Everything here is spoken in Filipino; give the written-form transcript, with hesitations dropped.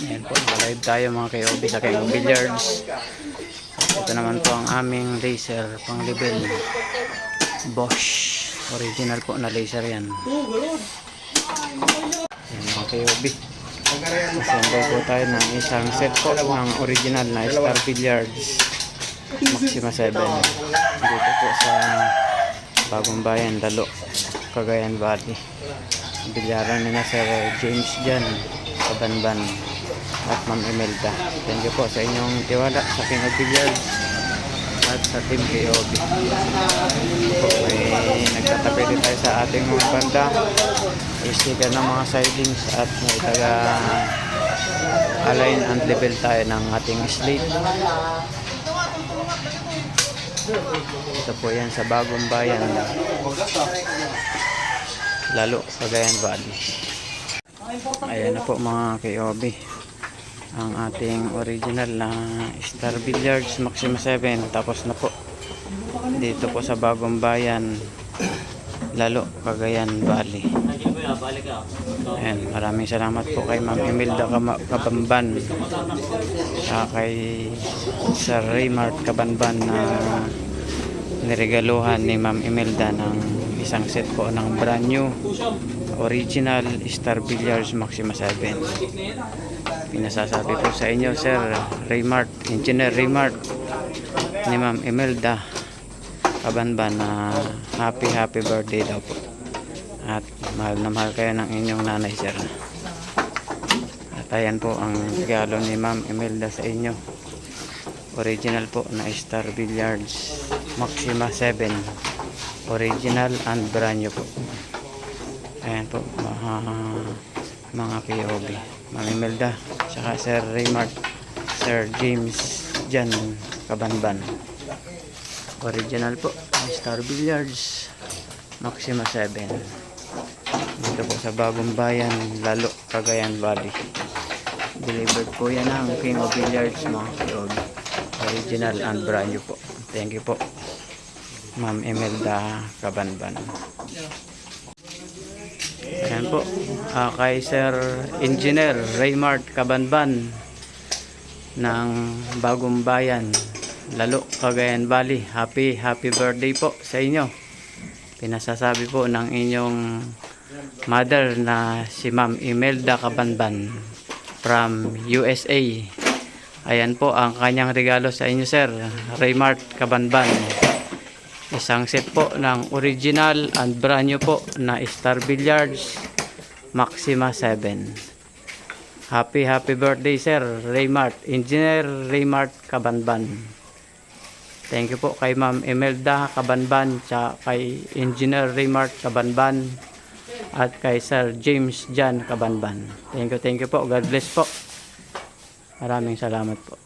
Ayan po, live tayo mga kayobi sa King of Billiards. Ito naman po ang aming laser pang level Bosch. Original po na laser yan. Ayan mga kayobi. Assemble po tayo ng isang set po ng original na Star Billiards Maxima 7. Dito po sa Bagong Bayan, Dalo, Cagayan Valley. Bilyaran nila Sir James Jan Kabanban at Ma'am Imelda. Thank you po sa inyong tiwala sa King of Billiards at sa Team KOB. Po, nagtatabi din tayo sa ating mga banda, sticker ng mga sidings at may taga align and level tayo ng ating slate. Ito po yan sa Bagong Bayan, Lalo, Cagayan Valley. Ayan na po mga KOB, ang ating original na Star Billiards Maxima 7. Tapos na po dito po sa Bagong Bayan, Lalo, Cagayan Valley. Ayan, maraming salamat po kay Ma'am Imelda Kabanban at kay Sir Raymart Kabanban na niregaluhan ni Ma'am Imelda ng isang set po ng brand new original Star Billiards Maxima 7. Pinasasabi po sa inyo Sir Raymart, Engineer Raymart, ni Ma'am Imelda Kabanban na happy birthday daw po. At mahal na mahal kayo ng inyong nanay, sir. At ayan po ang regalo ni Ma'am Imelda sa inyo. Original po na Star Billiards Maxima 7. Original and brand new po. Ayan po mga KOB. Ma'am Imelda, saka Sir Raymart, Sir James Jan Kabanban. Original po Star Billiards Maxima 7. Dito po sa Bagong Bayan, Lalo, Cagayan Valley. Delivered po yan ng King of Billiards mga KOB. Original and brand new po. Thank you po Ma'am Imelda Kabanban. Ayan po, kay Sir Engineer Raymart Kabanban ng Bagong Bayan, Lalo, Cagayan Valley. Happy birthday po sa inyo. Pinasasabi po ng inyong mother na si Ma'am Imelda Kabanban from USA. Ayan po ang kanyang regalo sa inyo, Sir Raymart Kabanban. Isang set po ng original and brand new po na Star Billiards Maxima 7. Happy birthday, Sir Raymart, Engineer Raymart Kabanban. Thank you po kay Ma'am Imelda Kabanban, kay Engineer Raymart Kabanban at kay Sir James Jan Kabanban. Thank you po. God bless po. Maraming salamat po.